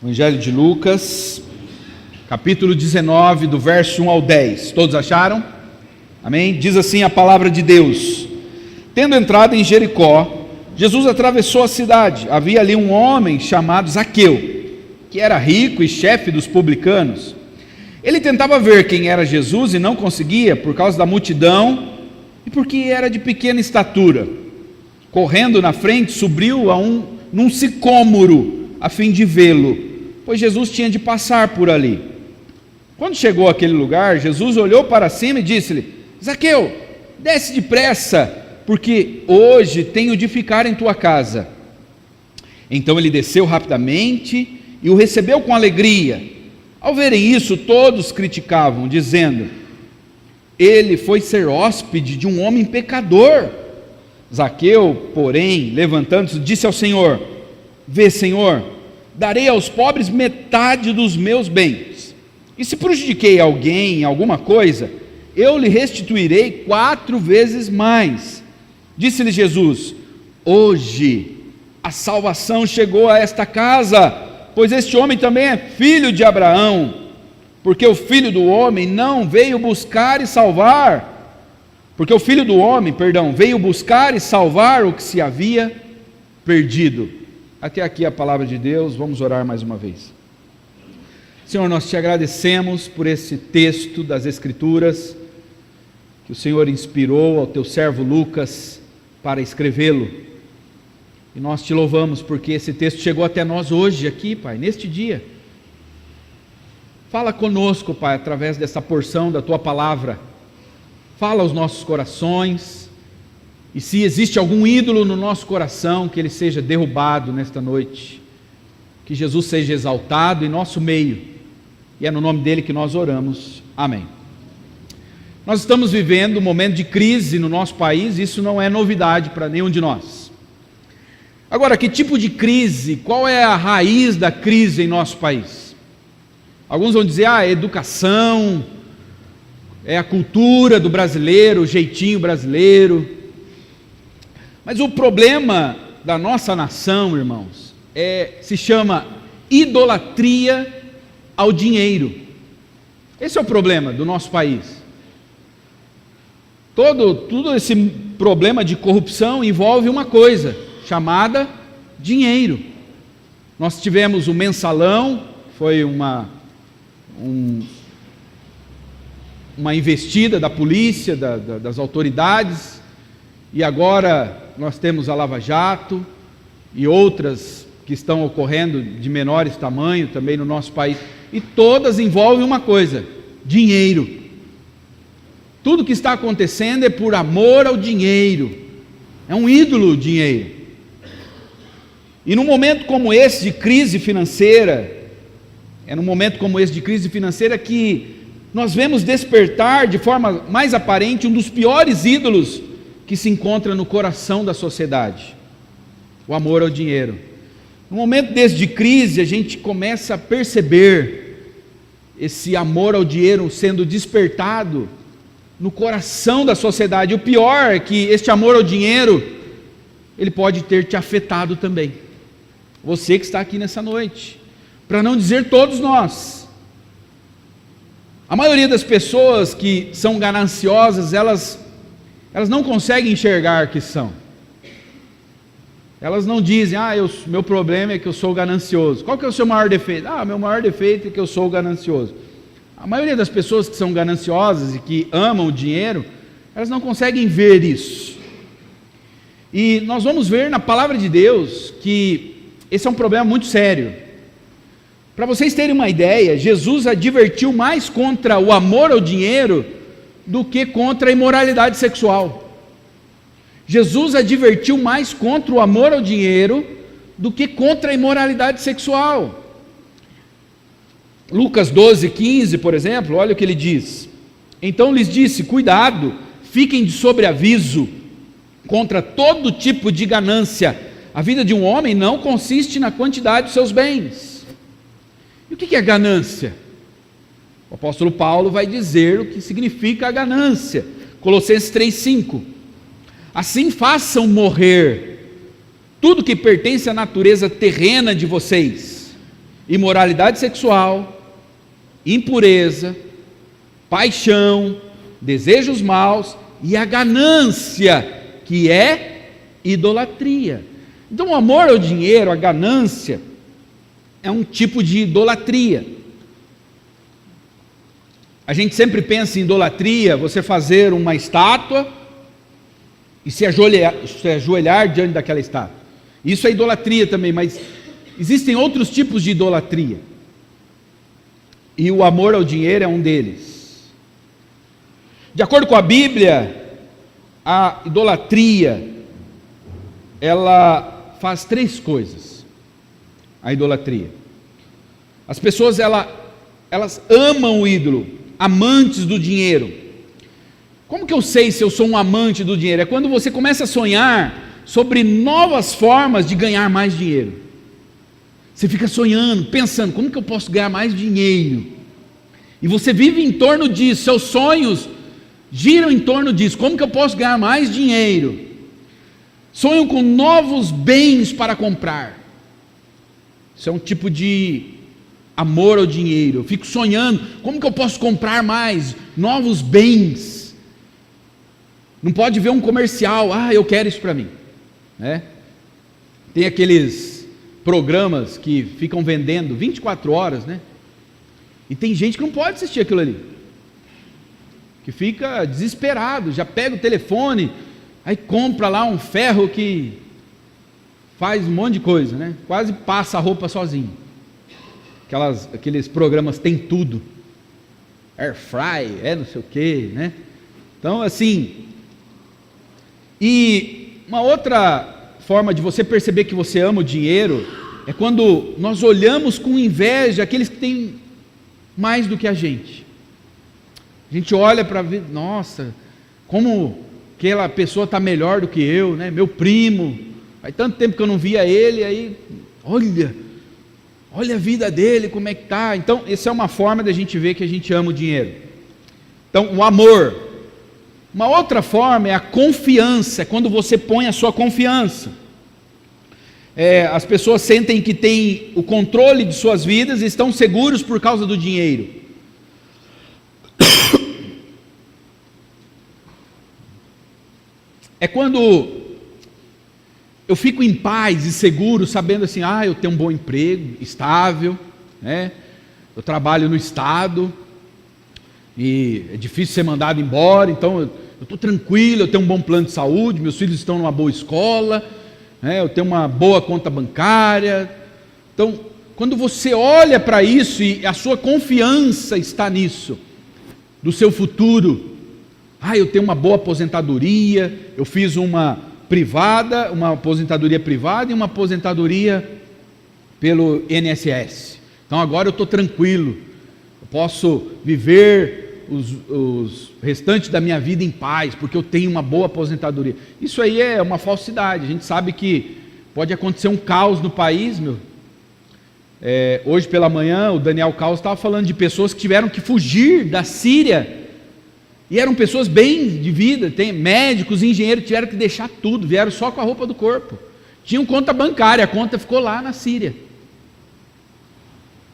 Evangelho de Lucas, capítulo 19, do verso 1 ao 10. Todos acharam? Amém? Diz assim a palavra de Deus: Tendo entrado em Jericó, Jesus atravessou a cidade. Havia ali um homem chamado Zaqueu, que era rico e chefe dos publicanos. Ele tentava ver quem era Jesus e não conseguia, por causa da multidão e porque era de pequena estatura. Correndo na frente, subiu num sicômoro, a fim de vê-lo, pois Jesus tinha de passar por ali. Quando chegou àquele lugar, Jesus olhou para cima e disse-lhe: Zaqueu, desce depressa, porque hoje tenho de ficar em tua casa. Então ele desceu rapidamente e o recebeu com alegria. Ao verem isso, todos criticavam, dizendo: ele foi ser hóspede de um homem pecador. Zaqueu, porém, levantando-se, disse ao Senhor: Vê, Senhor, darei aos pobres metade dos meus bens, e se prejudiquei alguém em alguma coisa, eu lhe restituirei 4 vezes mais. Disse-lhe Jesus: Hoje a salvação chegou a esta casa, pois este homem também é filho de Abraão, porque o Filho do Homem não veio buscar e salvar, veio buscar e salvar o que se havia perdido. Até aqui a palavra de Deus. Vamos orar mais uma vez. Senhor, nós te agradecemos por esse texto das Escrituras, que o Senhor inspirou ao teu servo Lucas para escrevê-lo. E nós te louvamos porque esse texto chegou até nós hoje aqui, Pai, neste dia. Fala conosco, Pai, através dessa porção da tua palavra. Fala aos nossos corações. E se existe algum ídolo no nosso coração, que ele seja derrubado nesta noite. Que Jesus seja exaltado em nosso meio. E é no nome dele que nós oramos. Amém. Nós estamos vivendo um momento de crise no nosso país. Isso não é novidade para nenhum de nós. Agora, que tipo de crise? Qual é a raiz da crise em nosso país? Alguns vão dizer: a educação, é a cultura do brasileiro, o jeitinho brasileiro. Mas o problema da nossa nação, irmãos, se chama idolatria ao dinheiro. Esse é o problema do nosso país. Todo esse problema de corrupção envolve uma coisa chamada dinheiro. Nós tivemos o mensalão, foi uma investida da polícia, das autoridades, e agora nós temos a Lava Jato e outras que estão ocorrendo de menores tamanho também no nosso país, e todas envolvem uma coisa: dinheiro. Tudo que está acontecendo é por amor ao dinheiro, é um ídolo o dinheiro. E num momento como esse de crise financeira, que nós vemos despertar de forma mais aparente um dos piores ídolos que se encontra no coração da sociedade: o amor ao dinheiro. No momento desse de crise, a gente começa a perceber esse amor ao dinheiro sendo despertado no coração da sociedade. O pior é que este amor ao dinheiro, ele pode ter te afetado também. Você que está aqui nessa noite, para não dizer todos nós. A maioria das pessoas que são gananciosas, elas não conseguem enxergar que são. Elas não dizem: meu problema é que eu sou ganancioso. Qual que é o seu maior defeito? Meu maior defeito é que eu sou ganancioso. A maioria das pessoas que são gananciosas e que amam o dinheiro, elas não conseguem ver isso. E nós vamos ver na palavra de Deus que esse é um problema muito sério. Para vocês terem uma ideia, Jesus advertiu mais contra o amor ao dinheiro do que contra a imoralidade sexual. Jesus advertiu mais contra o amor ao dinheiro do que contra a imoralidade sexual. Lucas 12:15, por exemplo, olha o que ele diz: Então lhes disse: Cuidado, fiquem de sobreaviso contra todo tipo de ganância. A vida de um homem não consiste na quantidade dos seus bens. E o que é ganância? O apóstolo Paulo vai dizer o que significa a ganância. Colossenses 3:5. Assim façam morrer tudo que pertence à natureza terrena de vocês: imoralidade sexual, impureza, paixão, desejos maus e a ganância, que é idolatria. Então o amor ao dinheiro, a ganância, é um tipo de idolatria. A gente sempre pensa em idolatria, você fazer uma estátua e se ajoelhar diante daquela estátua. Isso é idolatria também, mas existem outros tipos de idolatria. E o amor ao dinheiro é um deles. De acordo com a Bíblia, a idolatria, ela faz três coisas. A idolatria. As pessoas, elas amam o ídolo, amantes do dinheiro. Como que eu sei se eu sou um amante do dinheiro? É quando você começa a sonhar sobre novas formas de ganhar mais dinheiro. Você fica sonhando, pensando, como que eu posso ganhar mais dinheiro? E você vive em torno disso, seus sonhos giram em torno disso. Como que eu posso ganhar mais dinheiro? Sonham com novos bens para comprar. Isso é um tipo de amor ao dinheiro. Eu fico sonhando, como que eu posso comprar mais novos bens? Não pode ver um comercial, eu quero isso para mim, né? Tem aqueles programas que ficam vendendo 24 horas, né? E tem gente que não pode assistir aquilo ali, que fica desesperado, já pega o telefone, aí compra lá um ferro que faz um monte de coisa, né? Quase passa a roupa sozinho. Aqueles programas tem tudo, air fry, não sei o que, né? Então assim, e uma outra forma de você perceber que você ama o dinheiro é quando nós olhamos com inveja aqueles que têm mais do que a gente. A gente olha para ver, nossa, como aquela pessoa está melhor do que eu, né? Meu primo, faz tanto tempo que eu não via ele, aí, olha a vida dele, como é que está. Então, essa é uma forma da gente ver que a gente ama o dinheiro. Então, o amor. Uma outra forma é a confiança, é quando você põe a sua confiança. As pessoas sentem que têm o controle de suas vidas e estão seguros por causa do dinheiro. É quando eu fico em paz e seguro, sabendo assim, eu tenho um bom emprego, estável, né? Eu trabalho no Estado, e é difícil ser mandado embora, então eu estou tranquilo, eu tenho um bom plano de saúde, meus filhos estão numa boa escola, né? Eu tenho uma boa conta bancária. Então, quando você olha para isso e a sua confiança está nisso, do seu futuro, eu tenho uma boa aposentadoria, eu fiz uma aposentadoria privada e uma aposentadoria pelo INSS, então agora eu estou tranquilo, eu posso viver os restantes da minha vida em paz, porque eu tenho uma boa aposentadoria. Isso aí é uma falsidade. A gente sabe que pode acontecer um caos no país, hoje pela manhã o Daniel Caos estava falando de pessoas que tiveram que fugir da Síria, e eram pessoas bem de vida, tem médicos, engenheiros, tiveram que deixar tudo, vieram só com a roupa do corpo, tinham conta bancária, a conta ficou lá na Síria.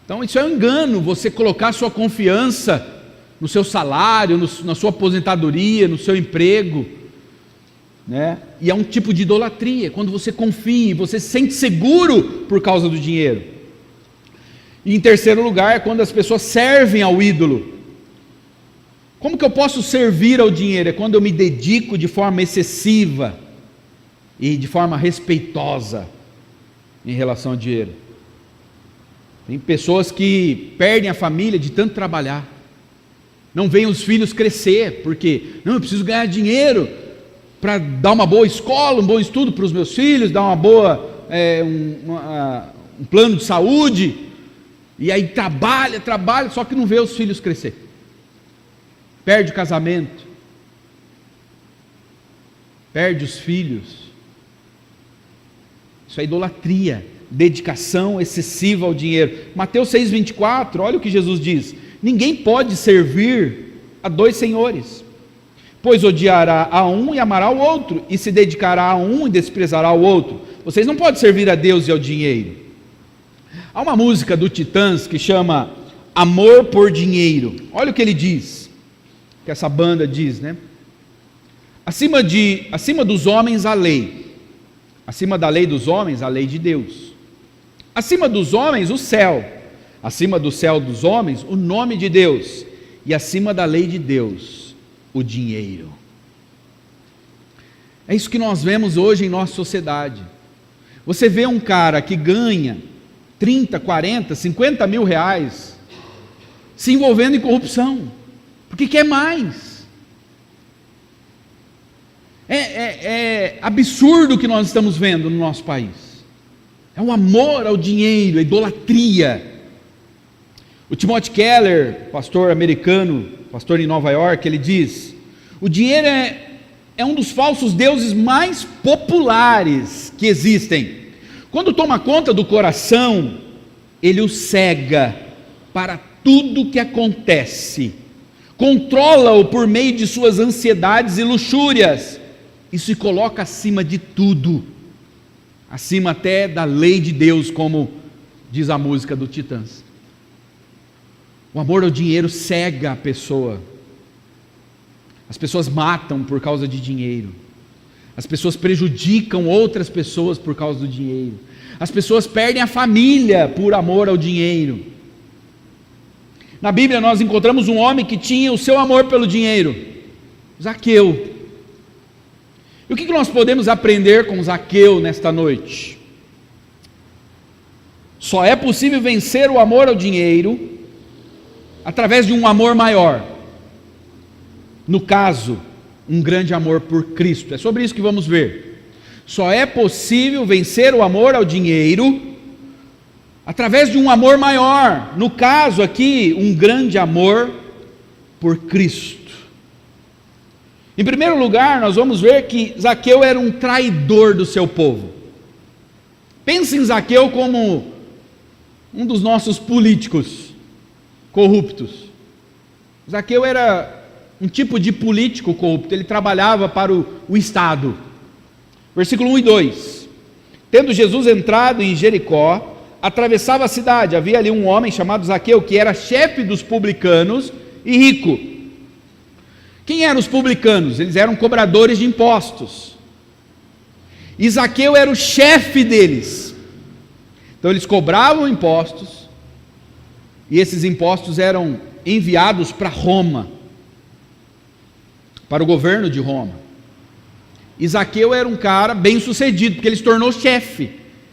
Então isso é um engano, você colocar sua confiança no seu salário, na sua aposentadoria, no seu emprego, né? E é um tipo de idolatria, quando você confia, você se sente seguro por causa do dinheiro. E em terceiro lugar, é quando as pessoas servem ao ídolo. Como que eu posso servir ao dinheiro? É quando eu me dedico de forma excessiva e de forma respeitosa em relação ao dinheiro. Tem pessoas que perdem a família de tanto trabalhar, não veem os filhos crescer, porque eu preciso ganhar dinheiro para dar uma boa escola, um bom estudo para os meus filhos, dar uma boa, um plano de saúde, e aí trabalha, só que não vê os filhos crescer, perde o casamento, perde os filhos. Isso é idolatria, dedicação excessiva ao dinheiro. Mateus 6,24, olha o que Jesus diz: ninguém pode servir a dois senhores, pois odiará a um e amará o outro, e se dedicará a um e desprezará o outro. Vocês não podem servir a Deus e ao dinheiro. Há uma música do Titãs que chama Amor por Dinheiro. Olha o que ele diz, que essa banda diz, né? Acima dos homens a lei, acima da lei dos homens a lei de Deus, acima dos homens o céu, acima do céu dos homens o nome de Deus, e acima da lei de Deus o dinheiro. É isso que nós vemos hoje em nossa sociedade. Você vê um cara que ganha 30, 40, 50 mil reais se envolvendo em corrupção, porque quer mais. É absurdo o que nós estamos vendo no nosso país. É o amor ao dinheiro, a idolatria. O Timothy Keller, pastor americano, pastor em Nova York, ele diz: o dinheiro é um dos falsos deuses mais populares que existem. Quando toma conta do coração, ele o cega para tudo que acontece, controla-o por meio de suas ansiedades e luxúrias, e se coloca acima de tudo, acima até da lei de Deus, como diz a música do Titãs. O amor ao dinheiro cega a pessoa. As pessoas matam por causa de dinheiro. As pessoas prejudicam outras pessoas por causa do dinheiro. As pessoas perdem a família por amor ao dinheiro. Na Bíblia nós encontramos um homem que tinha o seu amor pelo dinheiro, Zaqueu. E o que nós podemos aprender com Zaqueu nesta noite? Só é possível vencer o amor ao dinheiro através de um amor maior. No caso, um grande amor por Cristo. É sobre isso que vamos ver. Só é possível vencer o amor ao dinheiro através de um amor maior. No caso aqui, um grande amor por Cristo. Em primeiro lugar, nós vamos ver que Zaqueu era um traidor do seu povo. Pense em Zaqueu como um dos nossos políticos corruptos. Zaqueu era um tipo de político corrupto, ele trabalhava para o Estado. Versículo 1 e 2: tendo Jesus entrado em Jericó, atravessava a cidade, havia ali um homem chamado Zaqueu, que era chefe dos publicanos e rico. Quem eram os publicanos? Eles eram cobradores de impostos, e Zaqueu era o chefe deles. Então eles cobravam impostos, e esses impostos eram enviados para Roma, para o governo de Roma. E Zaqueu era um cara bem sucedido, porque ele se tornou chefe.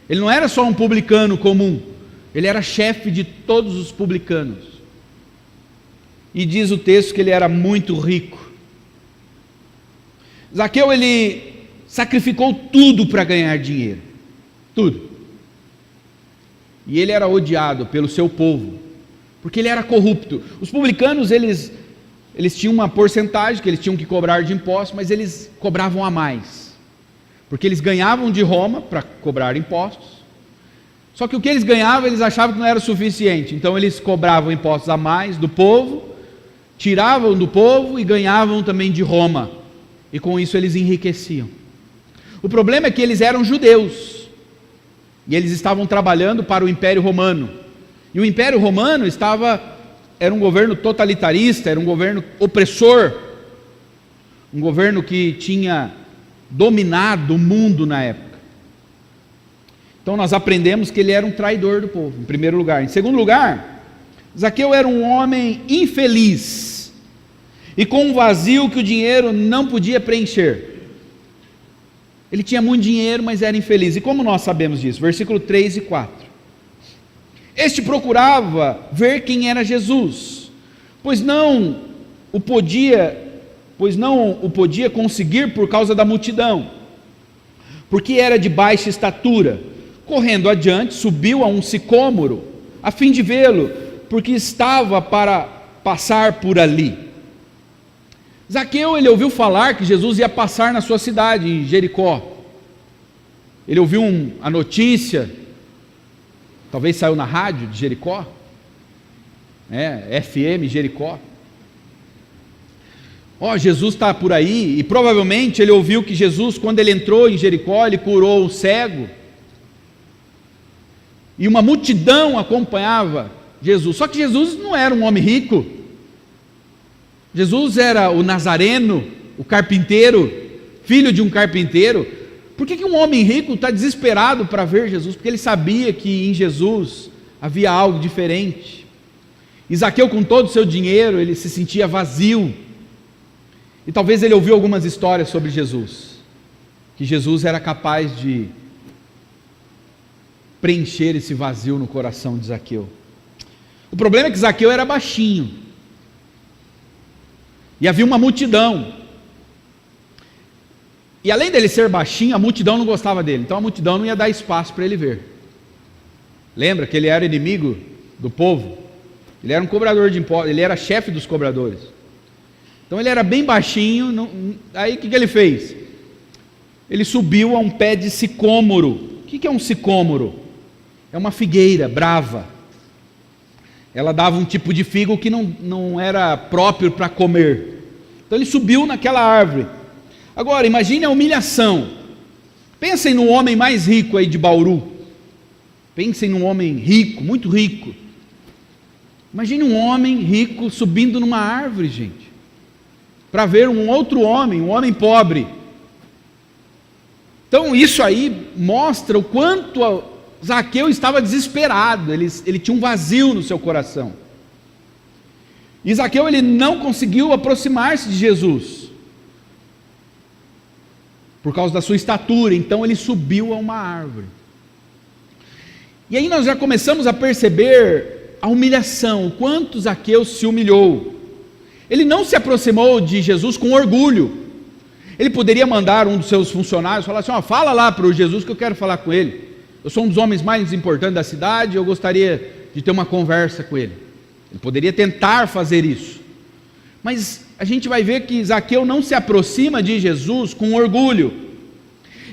Ele não era só um publicano comum, ele era chefe de todos os publicanos. E diz o texto que ele era muito rico. Zaqueu, ele sacrificou tudo para ganhar dinheiro, tudo. E ele era odiado pelo seu povo, porque ele era corrupto. Os publicanos, eles tinham uma porcentagem que eles tinham que cobrar de impostos, mas eles cobravam a mais, porque eles ganhavam de Roma para cobrar impostos. Só que o que eles ganhavam, eles achavam que não era suficiente, então eles cobravam impostos a mais do povo, tiravam do povo e ganhavam também de Roma, e com isso eles enriqueciam. O problema é que eles eram judeus, e eles estavam trabalhando para o Império Romano, e o Império Romano era um governo totalitarista, era um governo opressor, um governo que tinha dominado o mundo na época. Então nós aprendemos que ele era um traidor do povo, em primeiro lugar. Em segundo lugar, Zaqueu era um homem infeliz, e com um vazio que o dinheiro não podia preencher. Ele tinha muito dinheiro, mas era infeliz. E como nós sabemos disso? Versículo 3 e 4. Este procurava ver quem era Jesus, pois não o podia conseguir por causa da multidão, porque era de baixa estatura. Correndo adiante, subiu a um sicômoro, a fim de vê-lo, porque estava para passar por ali. Zaqueu, ele ouviu falar que Jesus ia passar na sua cidade, em Jericó. Ele ouviu a notícia, talvez saiu na rádio de Jericó, FM Jericó. Jesus está por aí, e provavelmente ele ouviu que Jesus, quando ele entrou em Jericó, ele curou o cego. e uma multidão acompanhava Jesus. Só que Jesus não era um homem rico. Jesus era o nazareno, o carpinteiro, filho de um carpinteiro. Por que um homem rico está desesperado para ver Jesus? Porque ele sabia que em Jesus havia algo diferente. E Zaqueu, com todo o seu dinheiro, ele se sentia vazio. E talvez ele ouviu algumas histórias sobre Jesus, que Jesus era capaz de preencher esse vazio no coração de Zaqueu. O problema é que Zaqueu era baixinho, e havia uma multidão, e além dele ser baixinho, a multidão não gostava dele, então a multidão não ia dar espaço para ele ver. Lembra que ele era inimigo do povo? Ele era um cobrador de impostos, ele era chefe dos cobradores. Então ele era bem baixinho. Aí o que ele fez? Ele subiu a um pé de sicômoro. O que é um sicômoro? É uma figueira brava. Ela dava um tipo de figo que não era próprio para comer. Então ele subiu naquela árvore. Agora imagine a humilhação. Pensem no homem mais rico aí de Bauru. Pensem num homem rico, muito rico. Imagine um homem rico subindo numa árvore, gente, para ver um outro homem, um homem pobre. Então isso aí mostra o quanto Zaqueu estava desesperado, ele tinha um vazio no seu coração. E Zaqueu, ele não conseguiu aproximar-se de Jesus, por causa da sua estatura, então ele subiu a uma árvore. E aí nós já começamos a perceber a humilhação, o quanto Zaqueu se humilhou. Ele não se aproximou de Jesus com orgulho. Ele poderia mandar um dos seus funcionários falar assim: fala lá para o Jesus que eu quero falar com ele. Eu sou um dos homens mais importantes da cidade, eu gostaria de ter uma conversa com ele. Ele poderia tentar fazer isso. Mas a gente vai ver que Zaqueu não se aproxima de Jesus com orgulho.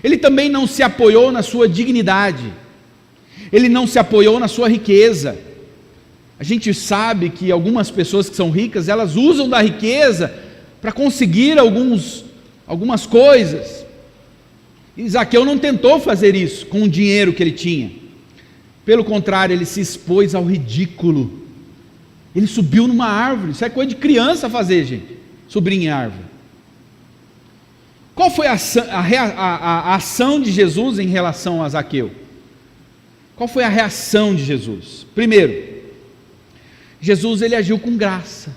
Ele também não se apoiou na sua dignidade. Ele não se apoiou na sua riqueza. A gente sabe que algumas pessoas que são ricas, elas usam da riqueza para conseguir algumas coisas. E Zaqueu não tentou fazer isso com o dinheiro que ele tinha. Pelo contrário, ele se expôs ao ridículo. Ele subiu numa árvore. Isso é coisa de criança fazer, gente. Subir em árvore. Qual foi a ação de Jesus em relação a Zaqueu? Qual foi a reação de Jesus? Primeiro, Jesus ele agiu com graça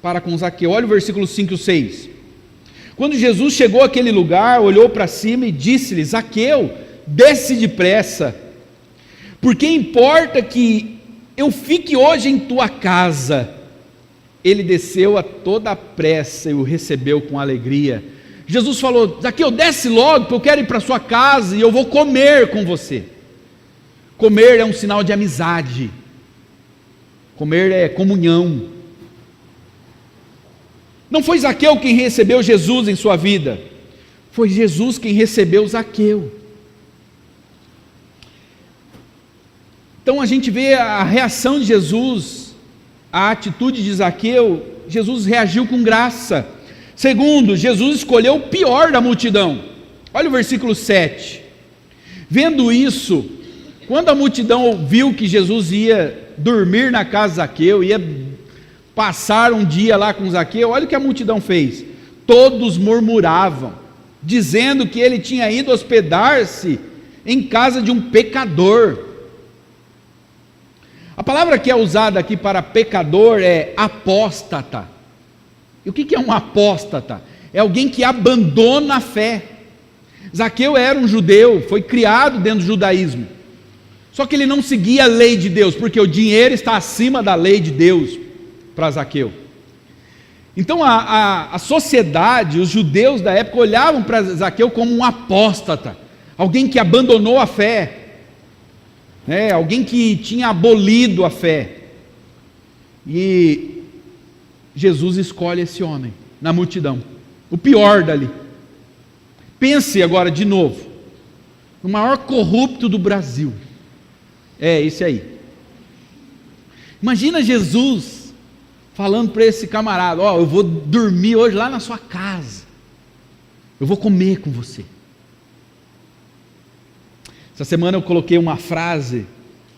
para com Zaqueu. Olha o versículo 5 e 6. Quando Jesus chegou àquele lugar, olhou para cima e disse-lhe: Zaqueu, desce depressa, porque importa que eu fique hoje em tua casa. Ele desceu a toda pressa e o recebeu com alegria. Jesus falou: Zaqueu, desce logo, porque eu quero ir para sua casa e eu vou comer com você. Comer é um sinal de amizade. Comer é comunhão. Não foi Zaqueu quem recebeu Jesus em sua vida, foi Jesus quem recebeu Zaqueu. Então a gente vê a reação de Jesus, a atitude de Zaqueu. Jesus reagiu com graça. Segundo, Jesus escolheu o pior da multidão. Olha o versículo 7. Vendo isso, quando a multidão viu que Jesus ia dormir na casa de Zaqueu, ia passar um dia lá com Zaqueu, olha o que a multidão fez. Todos murmuravam, dizendo que ele tinha ido hospedar-se em casa de um pecador. A palavra que é usada aqui para pecador é apóstata. E o que é um apóstata? É alguém que abandona a fé. Zaqueu era um judeu, foi criado dentro do judaísmo. Só que ele não seguia a lei de Deus, porque o dinheiro está acima da lei de Deus para Zaqueu. Então a sociedade, os judeus da época olhavam para Zaqueu como um apóstata, alguém que abandonou a fé, alguém que tinha abolido a fé. E Jesus escolhe esse homem na multidão, o pior dali. Pense agora de novo, o maior corrupto do Brasil, esse aí. Imagina Jesus falando para esse camarada: eu vou dormir hoje lá na sua casa, eu vou comer com você. Essa semana eu coloquei uma frase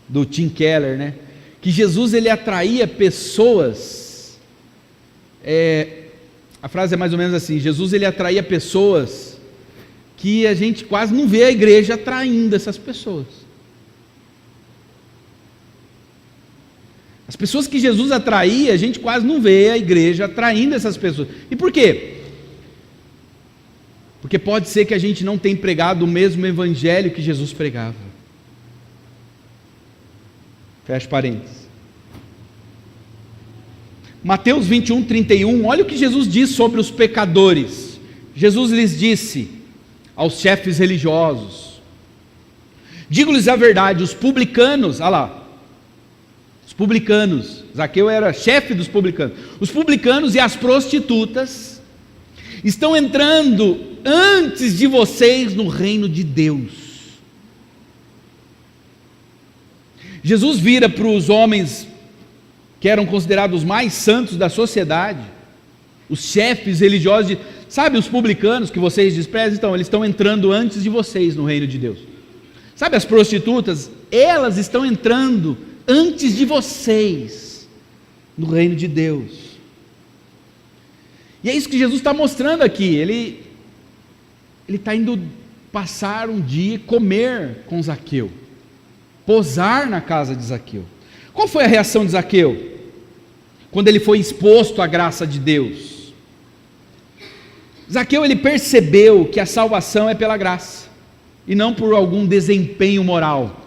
do Tim Keller, né? Que Jesus ele atraía pessoas, a frase é mais ou menos assim: Jesus ele atraía pessoas que a gente quase não vê a igreja atraindo essas pessoas. As pessoas que Jesus atraía, a gente quase não vê a igreja atraindo essas pessoas. E por quê? Porque pode ser que a gente não tenha pregado o mesmo evangelho que Jesus pregava. Fecha parênteses. Mateus 21, 31, olha o que Jesus diz sobre os pecadores. Jesus lhes disse aos chefes religiosos: digo-lhes a verdade, os publicanos, olha lá, os publicanos, Zaqueu era chefe dos publicanos, os publicanos e as prostitutas estão entrando antes de vocês no reino de Deus. Jesus vira para os homens que eram considerados os mais santos da sociedade, os chefes religiosos, sabe os publicanos que vocês desprezam? Então, eles estão entrando antes de vocês no reino de Deus. Sabe as prostitutas? Elas estão entrando antes de vocês no reino de Deus. E é isso que Jesus está mostrando aqui. Ele está indo passar um dia, comer com Zaqueu, posar na casa de Zaqueu. Qual foi a reação de Zaqueu quando ele foi exposto à graça de Deus? Zaqueu ele percebeu que a salvação é pela graça e não por algum desempenho moral.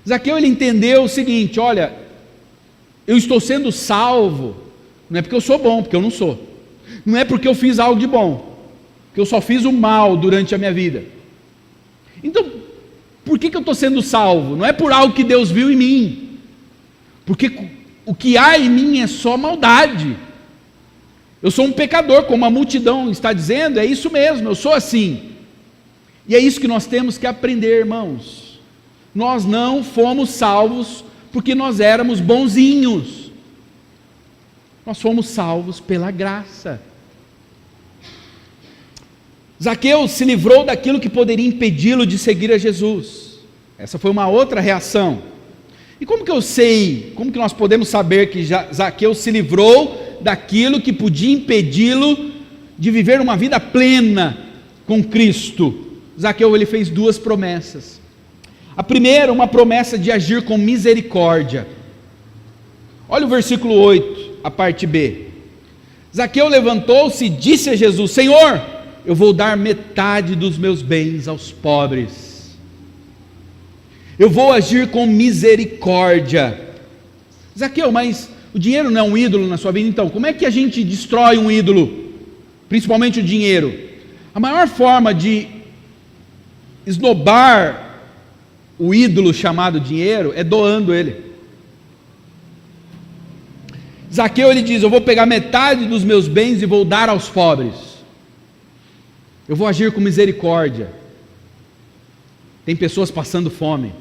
Zaqueu ele entendeu o seguinte: olha, eu estou sendo salvo, não é porque eu sou bom, porque eu não sou, não é porque eu fiz algo de bom, porque eu só fiz o mal durante a minha vida. Então, por que eu estou sendo salvo? Não é por algo que Deus viu em mim, porque o que há em mim é só maldade. Eu sou um pecador, como a multidão está dizendo, é isso mesmo, eu sou assim. E é isso que nós temos que aprender, irmãos. Nós não fomos salvos porque nós éramos bonzinhos. Nós fomos salvos pela graça. Zaqueu se livrou daquilo que poderia impedi-lo de seguir a Jesus. Essa foi uma outra reação. E como que eu sei, como que nós podemos saber que Zaqueu se livrou daquilo que podia impedi-lo de viver uma vida plena com Cristo? Zaqueu ele fez duas promessas. A primeira, uma promessa de agir com misericórdia. Olha o versículo 8, a parte B. Zaqueu levantou-se e disse a Jesus: Senhor, eu vou dar metade dos meus bens aos pobres. Eu vou agir com misericórdia. Zaqueu, mas o dinheiro não é um ídolo na sua vida? Então, como é que a gente destrói um ídolo? Principalmente o dinheiro. A maior forma de esnobar o ídolo chamado dinheiro é doando ele. Zaqueu ele diz: eu vou pegar metade dos meus bens e vou dar aos pobres. Eu vou agir com misericórdia. Tem pessoas passando fome,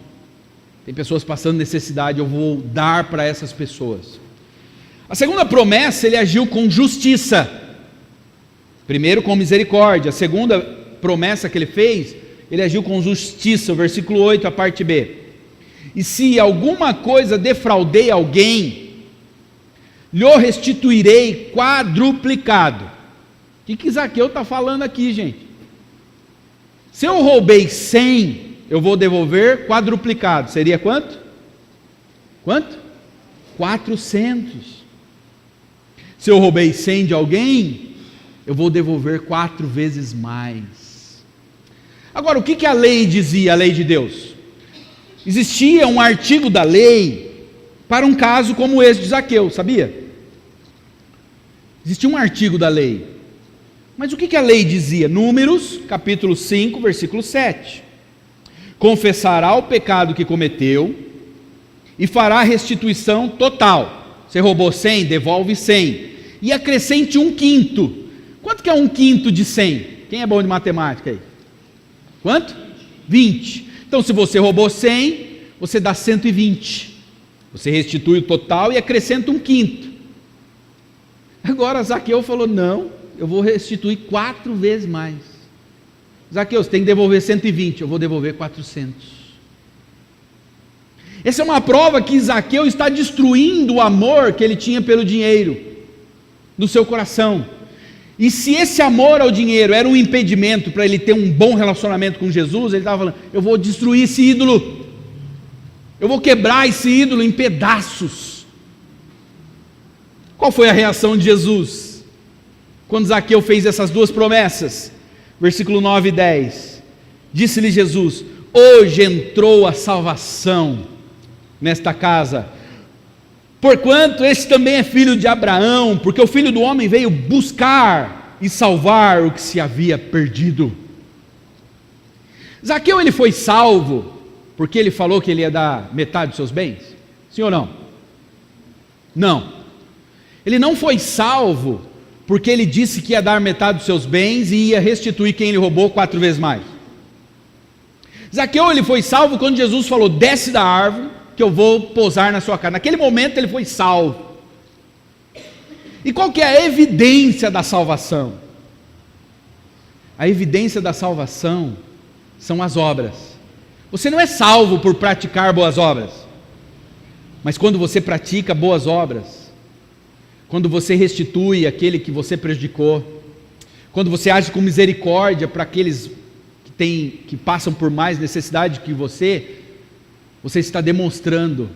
tem pessoas passando necessidade, eu vou dar para essas pessoas. A segunda promessa, ele agiu com justiça. Primeiro com misericórdia. A segunda promessa que ele fez, ele agiu com justiça. O versículo 8, a parte B. E se alguma coisa defraudei alguém, lhe restituirei quadruplicado. O que Zaqueu está falando aqui, gente? Se eu roubei 100, eu vou devolver quadruplicado. Seria quanto? Quanto? 400. Se eu roubei 100 de alguém, eu vou devolver 4 vezes mais. Agora, o que a lei dizia, a lei de Deus? Existia um artigo da lei para um caso como esse de Zaqueu, sabia? Existia um artigo da lei. Mas o que a lei dizia? Números, capítulo 5, versículo 7. Confessará o pecado que cometeu e fará restituição total. Você roubou 100, devolve 100. E acrescente 1/5. Quanto que é 1/5 de 100? Quem é bom de matemática aí? Quanto? 20. Então, se você roubou 100, você dá 120. Você restitui o total e acrescenta 1/5. Agora Zaqueu falou: não, eu vou restituir 4 vezes mais. Zaqueu, você tem que devolver 120, eu vou devolver 400. Essa é uma prova que Zaqueu está destruindo o amor que ele tinha pelo dinheiro no seu coração. E se esse amor ao dinheiro era um impedimento para ele ter um bom relacionamento com Jesus, ele estava falando: eu vou destruir esse ídolo, eu vou quebrar esse ídolo em pedaços. Qual foi a reação de Jesus quando Zaqueu fez essas duas promessas? Versículo 9 e 10. Disse-lhe Jesus: hoje entrou a salvação nesta casa, porquanto este também é filho de Abraão, porque o Filho do Homem veio buscar e salvar o que se havia perdido. Zaqueu, ele foi salvo porque ele falou que ele ia dar metade dos seus bens? Sim ou não? Não. Ele não foi salvo porque ele disse que ia dar metade dos seus bens e ia restituir quem ele roubou 4 vezes mais. Zaqueu, ele foi salvo quando Jesus falou: desce da árvore que eu vou pousar na sua casa. Naquele momento ele foi salvo. E qual que é a evidência da salvação? A evidência da salvação são as obras. Você não é salvo por praticar boas obras, mas quando você pratica boas obras, quando você restitui aquele que você prejudicou, quando você age com misericórdia para aqueles que passam por mais necessidade que você está demonstrando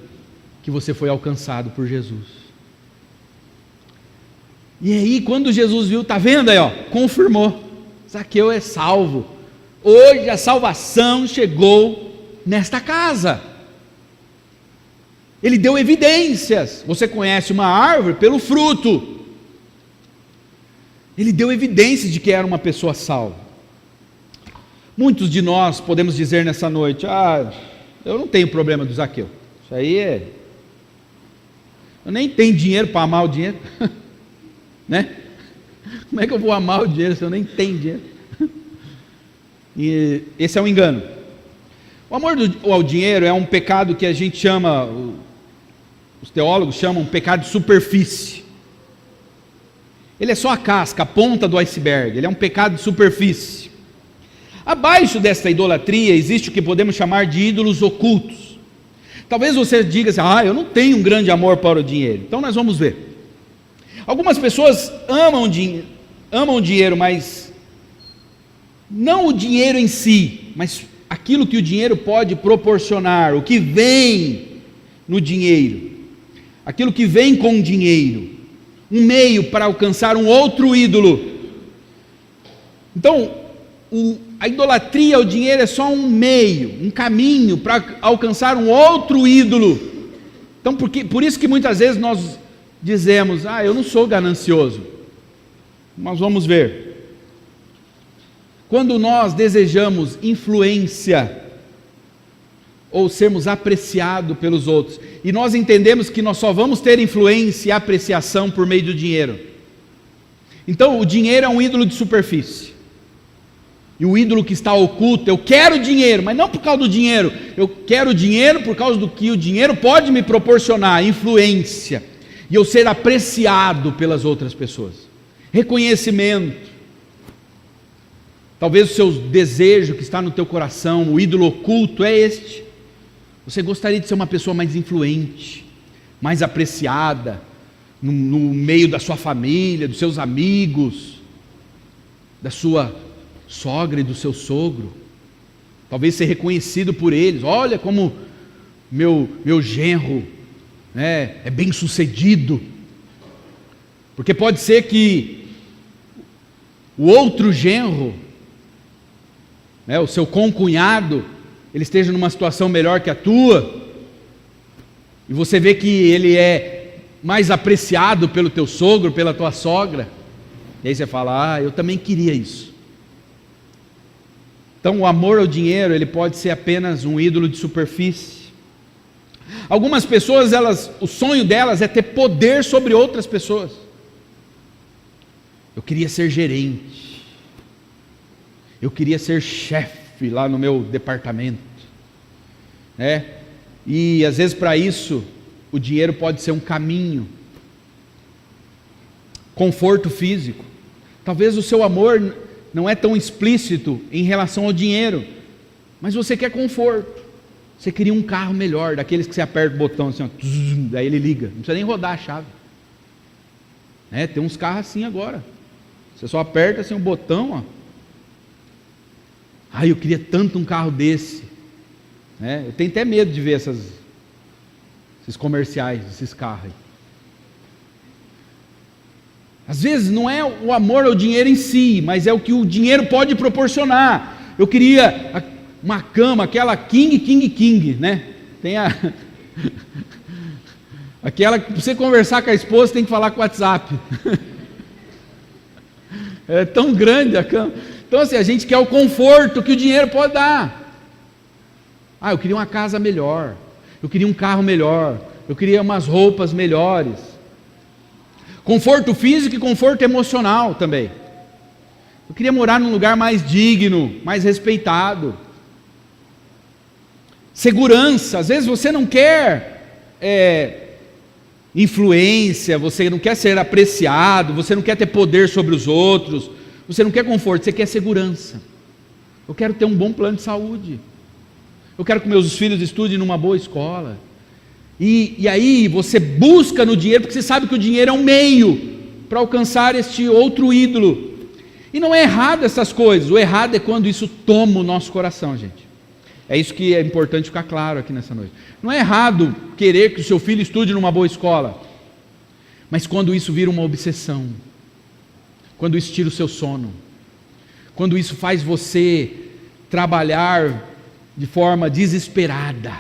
que você foi alcançado por Jesus. E aí, quando Jesus viu, está vendo aí, ó, confirmou: Zaqueu é salvo. Hoje a salvação chegou nesta casa. Ele deu evidências. Você conhece uma árvore pelo fruto. Ele deu evidências de que era uma pessoa salva. Muitos de nós podemos dizer nessa noite: eu não tenho problema do Zaqueu. Isso aí é... eu nem tenho dinheiro para amar o dinheiro. Né? Como é que eu vou amar o dinheiro se eu nem tenho dinheiro? E esse é um engano. O amor ao dinheiro é um pecado que a gente chama, os teólogos chamam um pecado de superfície. Ele é só a casca, a ponta do iceberg. Ele é um pecado de superfície. Abaixo desta idolatria existe o que podemos chamar de ídolos ocultos. Talvez você diga assim: eu não tenho um grande amor para o dinheiro. Então nós vamos ver. Algumas pessoas amam o dinheiro, mas não o dinheiro em si, mas aquilo que o dinheiro pode proporcionar, o que vem no dinheiro, aquilo que vem com o dinheiro, um meio para alcançar um outro ídolo. Então, a idolatria ao dinheiro é só um meio, um caminho para alcançar um outro ídolo. Então, por isso que muitas vezes nós dizemos: eu não sou ganancioso. Nós vamos ver. Quando nós desejamos influência, ou sermos apreciados pelos outros, e nós entendemos que nós só vamos ter influência e apreciação por meio do dinheiro. Então o dinheiro é um ídolo de superfície. E o ídolo que está oculto: eu quero dinheiro, mas não por causa do dinheiro. Eu quero dinheiro por causa do que o dinheiro pode me proporcionar, influência, e eu ser apreciado pelas outras pessoas, reconhecimento. Talvez o seu desejo que está no teu coração, o ídolo oculto é este. Você gostaria de ser uma pessoa mais influente, mais apreciada, no meio da sua família, dos seus amigos, da sua sogra e do seu sogro. Talvez ser reconhecido por eles: olha como meu genro, né, é bem sucedido. Porque pode ser que o outro genro, o seu concunhado, ele esteja numa situação melhor que a tua, e você vê que ele é mais apreciado pelo teu sogro, pela tua sogra, e aí você fala: eu também queria isso. Então o amor ao dinheiro, ele pode ser apenas um ídolo de superfície. Algumas pessoas, o sonho delas é ter poder sobre outras pessoas. Eu queria ser gerente, eu queria ser chefe lá no meu departamento, e às vezes para isso o dinheiro pode ser um caminho. Conforto físico. Talvez o seu amor não é tão explícito em relação ao dinheiro, mas você quer conforto, Você queria um carro melhor, daqueles que você aperta o botão assim, ó, daí ele liga, não precisa nem rodar a chave. Tem uns carros assim agora, você só aperta assim o botão, ó. Eu queria tanto um carro desse. Eu tenho até medo de ver esses comerciais, esses carros aí. Às vezes não é o amor ao dinheiro em si, mas é o que o dinheiro pode proporcionar. Eu queria uma cama, aquela King, né? Tem aquela que para você conversar com a esposa tem que falar com o WhatsApp. É tão grande a cama. Então assim, a gente quer o conforto que o dinheiro pode dar. Eu queria uma casa melhor, eu queria um carro melhor, eu queria umas roupas melhores. Conforto físico e conforto emocional também. Eu queria morar num lugar mais digno, mais respeitado. Segurança, às vezes você não quer influência, você não quer ser apreciado, você não quer ter poder sobre os outros, você não quer conforto, você quer segurança. Eu quero ter um bom plano de saúde, eu quero que meus filhos estudem numa boa escola, e aí você busca no dinheiro, porque você sabe que o dinheiro é um meio para alcançar este outro ídolo, e não é errado essas coisas, o errado é quando isso toma o nosso coração, gente. É isso que é importante ficar claro aqui nessa noite. Não é errado querer que o seu filho estude numa boa escola, mas quando isso vira uma obsessão, quando isso tira o seu sono, quando isso faz você trabalhar de forma desesperada,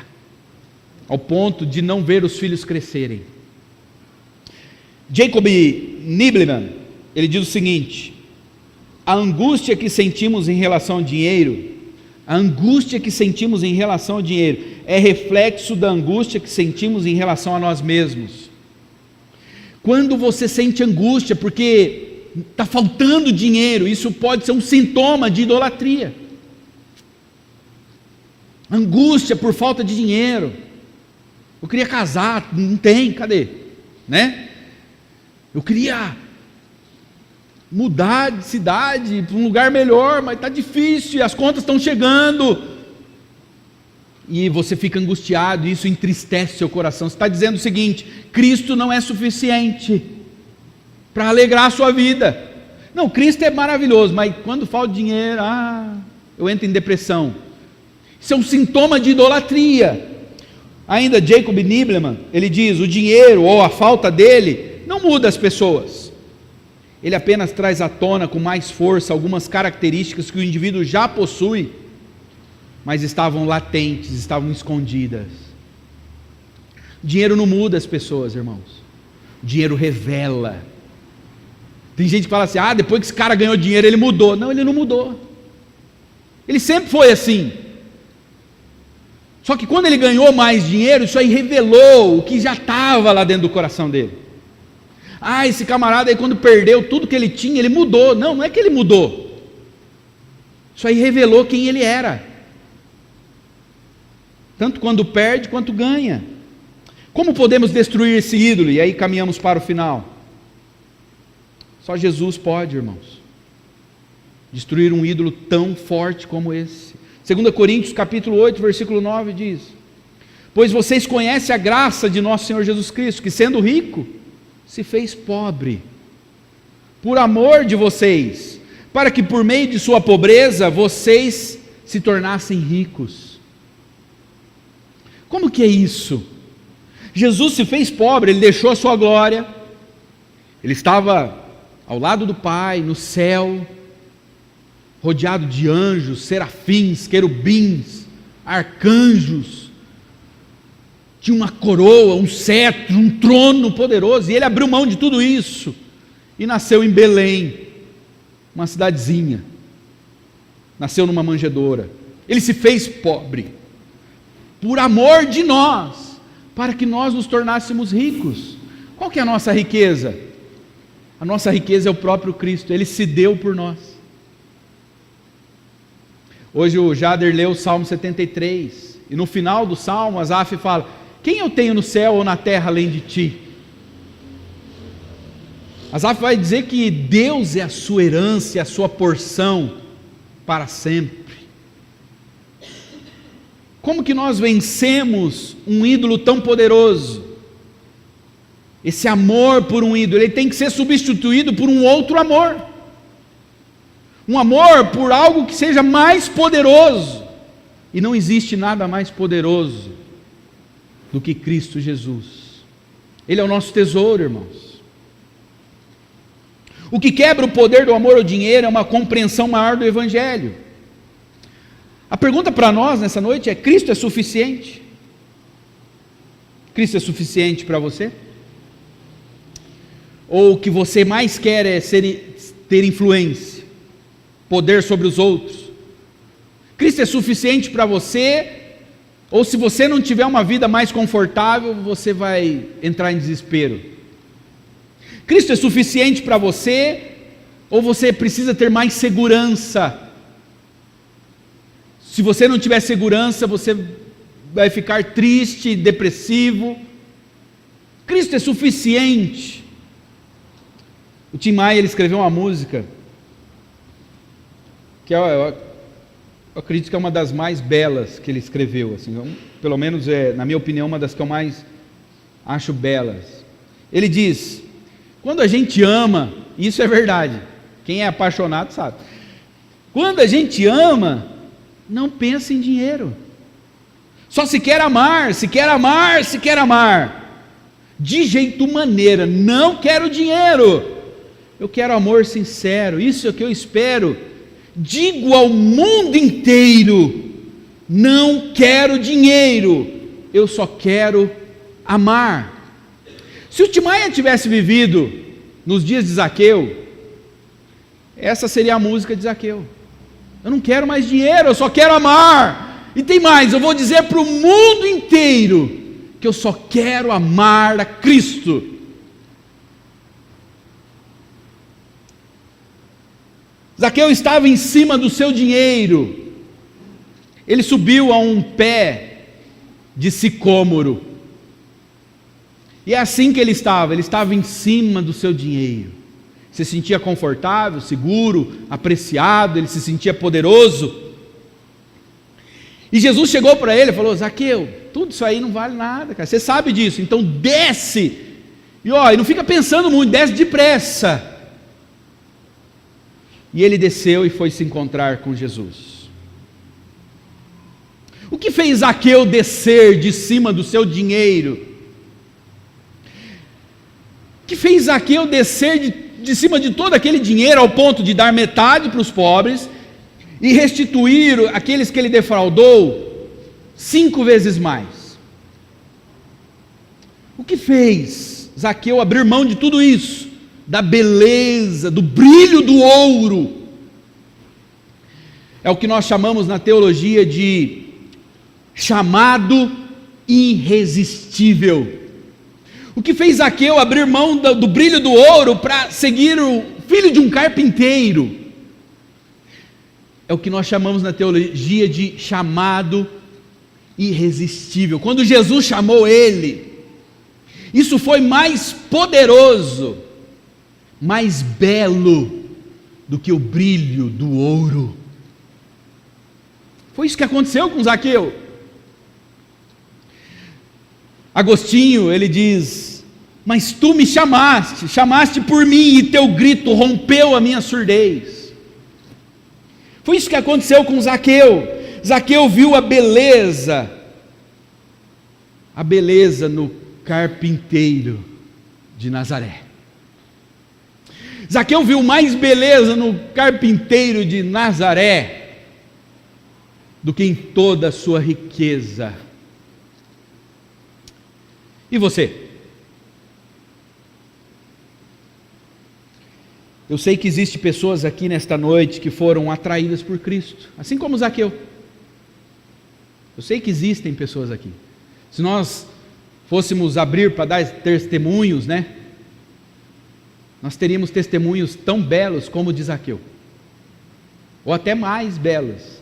ao ponto de não ver os filhos crescerem. Jacob Needleman, ele diz o seguinte: a angústia que sentimos em relação ao dinheiro, é reflexo da angústia que sentimos em relação a nós mesmos. Quando você sente angústia porque está faltando dinheiro, isso pode ser um sintoma de idolatria. Angústia por falta de dinheiro. Eu queria casar, não tem, cadê? Eu queria mudar de cidade para um lugar melhor, mas está difícil, e as contas estão chegando, e você fica angustiado, e isso entristece seu coração. Você está dizendo o seguinte: Cristo não é suficiente para alegrar a sua vida. Não, Cristo é maravilhoso, mas quando falta dinheiro, eu entro em depressão. Isso é um sintoma de idolatria. Ainda Jacob Needleman, ele diz: o dinheiro ou a falta dele não muda as pessoas, ele apenas traz à tona com mais força algumas características que o indivíduo já possui, mas estavam latentes, estavam escondidas. Dinheiro não muda as pessoas, irmãos. Dinheiro revela. Tem gente que fala assim: depois que esse cara ganhou dinheiro ele mudou. Não, ele não mudou, ele sempre foi assim. Só que quando ele ganhou mais dinheiro, isso aí revelou o que já estava lá dentro do coração dele. Esse camarada aí, quando perdeu tudo que ele tinha, ele mudou. Não, não é que ele mudou, isso aí revelou quem ele era, tanto quando perde quanto ganha. Como podemos destruir esse ídolo? E aí caminhamos para o final. Só Jesus pode, irmãos, destruir um ídolo tão forte como esse. 2 Coríntios capítulo 8, versículo 9 diz: pois vocês conhecem a graça de nosso Senhor Jesus Cristo, que sendo rico, se fez pobre, por amor de vocês, para que por meio de sua pobreza, vocês se tornassem ricos. Como que é isso? Jesus se fez pobre, ele deixou a sua glória, ele estava ao lado do Pai, no céu, rodeado de anjos, serafins, querubins, arcanjos, tinha uma coroa, um cetro, um trono poderoso, e ele abriu mão de tudo isso, e nasceu em Belém, uma cidadezinha, nasceu numa manjedoura. Ele se fez pobre, por amor de nós, para que nós nos tornássemos ricos. Qual que é a nossa riqueza? A nossa riqueza é o próprio Cristo, ele se deu por nós. Hoje o Jader leu o Salmo 73, e no final do Salmo, Asaf fala: quem eu tenho no céu ou na terra além de ti? Asaf vai dizer que Deus é a sua herança, a sua porção para sempre. Como que nós vencemos um ídolo tão poderoso? Esse amor por um ídolo, ele tem que ser substituído por um outro amor. Um amor por algo que seja mais poderoso. E não existe nada mais poderoso do que Cristo Jesus. Ele é o nosso tesouro, irmãos. O que quebra o poder do amor ao dinheiro é uma compreensão maior do Evangelho. A pergunta para nós nessa noite é: Cristo é suficiente? Cristo é suficiente para você? Ou o que você mais quer é ter influência, poder sobre os outros? Cristo é suficiente para você? Ou se você não tiver uma vida mais confortável, você vai entrar em desespero? Cristo é suficiente para você? Ou você precisa ter mais segurança? Se você não tiver segurança, você vai ficar triste, depressivo. Cristo é suficiente. O Tim Maia, ele escreveu uma música que eu acredito que é uma das mais belas que ele escreveu, assim, pelo menos na minha opinião, uma das que eu mais acho belas. Ele diz: quando a gente ama, isso é verdade, quem é apaixonado sabe, quando a gente ama, não pensa em dinheiro, só se quer amar, se quer amar, se quer amar, de jeito maneira, não quero dinheiro, eu quero amor sincero, isso é o que eu espero. Digo ao mundo inteiro: não quero dinheiro, eu só quero amar. Se o Tim Maia tivesse vivido nos dias de Zaqueu, essa seria a música de Zaqueu: eu não quero mais dinheiro, eu só quero amar. E tem mais, eu vou dizer para o mundo inteiro que eu só quero amar a Cristo. Zaqueu estava em cima do seu dinheiro, ele subiu a um pé de sicômoro, e é assim que ele estava em cima do seu dinheiro, se sentia confortável, seguro, apreciado, ele se sentia poderoso, e Jesus chegou para ele e falou: Zaqueu, tudo isso aí não vale nada, cara, você sabe disso, então desce, e não fica pensando muito, desce depressa. E ele desceu e foi se encontrar com Jesus. O que fez Zaqueu descer de cima do seu dinheiro? O que fez Zaqueu descer de cima de todo aquele dinheiro ao ponto de dar metade para os pobres e restituir aqueles que ele defraudou 5 vezes mais? O que fez Zaqueu abrir mão de tudo isso? Da beleza, do brilho do ouro? É o que nós chamamos na teologia de chamado irresistível. O que fez Zaqueu abrir mão do brilho do ouro para seguir o filho de um carpinteiro? É o que nós chamamos na teologia de chamado irresistível. Quando Jesus chamou ele, isso foi mais poderoso, mais belo do que o brilho do ouro. Foi isso que aconteceu com Zaqueu. Agostinho, ele diz: mas tu me chamaste por mim, e teu grito rompeu a minha surdez. Foi isso que aconteceu com Zaqueu. Zaqueu viu a beleza no carpinteiro de Nazaré. Zaqueu viu mais beleza no carpinteiro de Nazaré do que em toda a sua riqueza. E você? Eu sei que existem pessoas aqui nesta noite que foram atraídas por Cristo, assim como Zaqueu. Eu sei que existem pessoas aqui. Se nós fôssemos abrir para dar testemunhos, nós teríamos testemunhos tão belos como o de Zaqueu, ou até mais belos.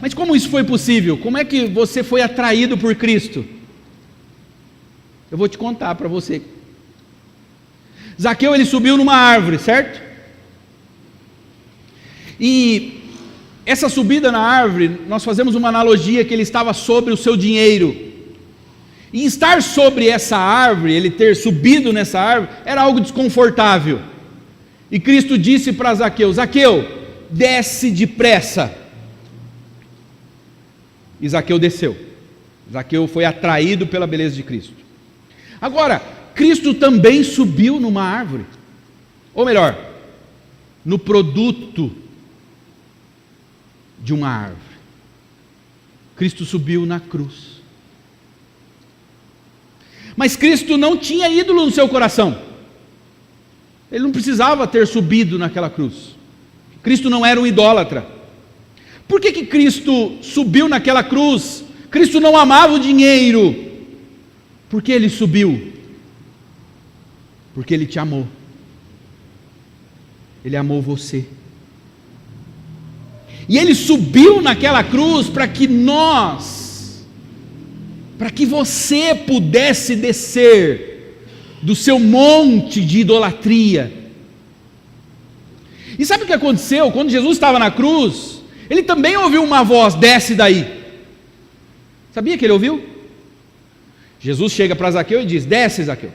Mas como isso foi possível? Como é que você foi atraído por Cristo? Eu vou te contar para você. Zaqueu, ele subiu numa árvore, certo? E essa subida na árvore, nós fazemos uma analogia que ele estava sobre o seu dinheiro. E estar sobre essa árvore, ele ter subido nessa árvore, era algo desconfortável. E Cristo disse para Zaqueu: Zaqueu, desce depressa. E Zaqueu desceu. Zaqueu foi atraído pela beleza de Cristo. Agora, Cristo também subiu numa árvore. Ou melhor, no produto de uma árvore. Cristo subiu na cruz. Mas Cristo não tinha ídolo no seu coração. Ele não precisava ter subido naquela cruz. Cristo não era um idólatra. Por que Cristo subiu naquela cruz? Cristo não amava o dinheiro. Por que ele subiu? Porque ele te amou. Ele amou você. E ele subiu naquela cruz para que você pudesse descer do seu monte de idolatria. E sabe o que aconteceu? Quando Jesus estava na cruz, ele também ouviu uma voz: desce daí. Sabia que ele ouviu? Jesus chega para Zaqueu e diz: desce, Zaqueu.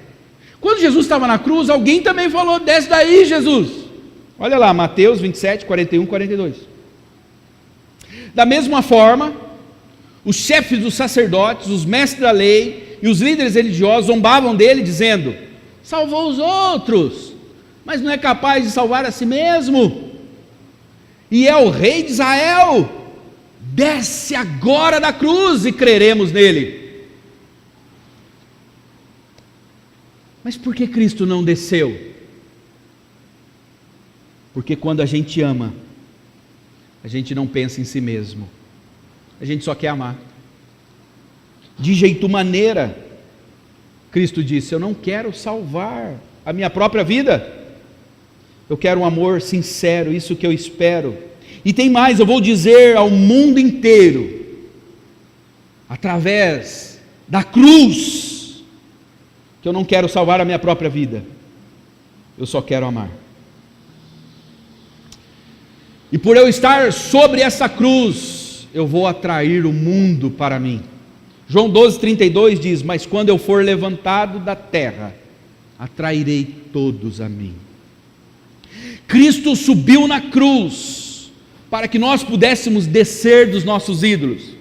Quando Jesus estava na cruz, alguém também falou: desce daí, Jesus. Olha lá, Mateus 27, 41, 42. Da mesma forma, os chefes dos sacerdotes, os mestres da lei e os líderes religiosos zombavam dele, dizendo: salvou os outros, mas não é capaz de salvar a si mesmo, e é o rei de Israel. Desce agora da cruz e creremos nele. Mas por que Cristo não desceu? Porque quando a gente ama, a gente não pensa em si mesmo, a gente só quer amar. De jeito maneira, Cristo disse: eu não quero salvar a minha própria vida, eu quero um amor sincero, isso que eu espero. E tem mais, eu vou dizer ao mundo inteiro, através da cruz, que eu não quero salvar a minha própria vida, eu só quero amar. E por eu estar sobre essa cruz, eu vou atrair o mundo para mim. João 12:32 diz: mas quando eu for levantado da terra, atrairei todos a mim. Cristo subiu na cruz para que nós pudéssemos descer dos nossos ídolos.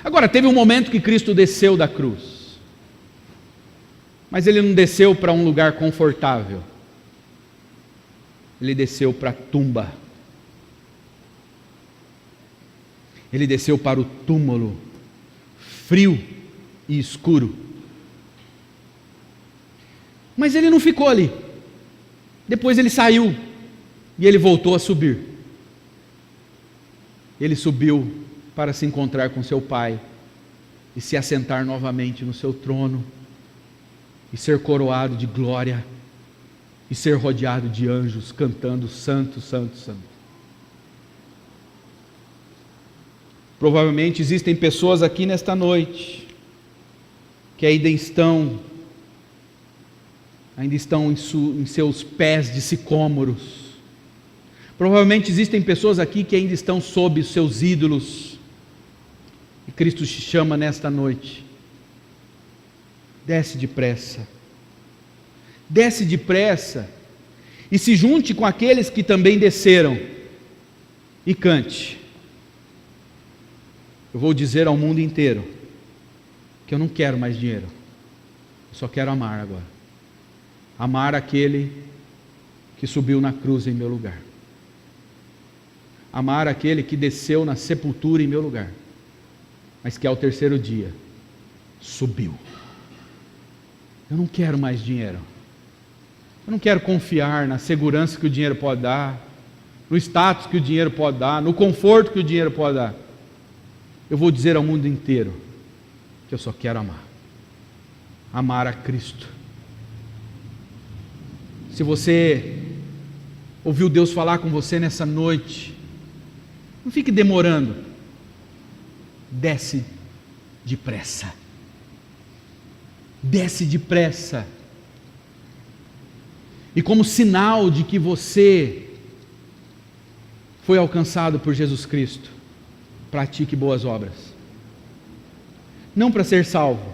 Agora, teve um momento que Cristo desceu da cruz, mas ele não desceu para um lugar confortável, ele desceu para a tumba. Ele desceu para o túmulo, frio e escuro. Mas ele não ficou ali. Depois ele saiu e ele voltou a subir. Ele subiu para se encontrar com seu Pai e se assentar novamente no seu trono e ser coroado de glória e ser rodeado de anjos cantando: Santo, Santo, Santo. Provavelmente existem pessoas aqui nesta noite que ainda estão em seus pés de sicômoros. Provavelmente existem pessoas aqui que ainda estão sob os seus ídolos. E Cristo te chama nesta noite: desce depressa. Desce depressa e se junte com aqueles que também desceram e cante: eu vou dizer ao mundo inteiro que eu não quero mais dinheiro, eu só quero amar agora. Amar aquele que subiu na cruz em meu lugar. Amar aquele que desceu na sepultura em meu lugar, mas que ao terceiro dia subiu. Eu não quero mais dinheiro. Eu não quero confiar na segurança que o dinheiro pode dar, no status que o dinheiro pode dar, no conforto que o dinheiro pode dar. Eu vou dizer ao mundo inteiro que eu só quero amar. Amar a Cristo. Se você ouviu Deus falar com você nessa noite, não fique demorando. Desce depressa. Desce depressa. E como sinal de que você foi alcançado por Jesus Cristo, pratique boas obras. Não para ser salvo,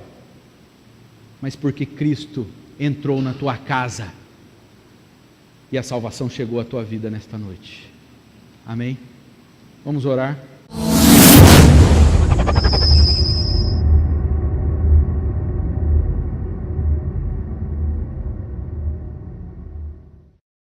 mas porque Cristo entrou na tua casa e a salvação chegou à tua vida nesta noite. Amém? Vamos orar.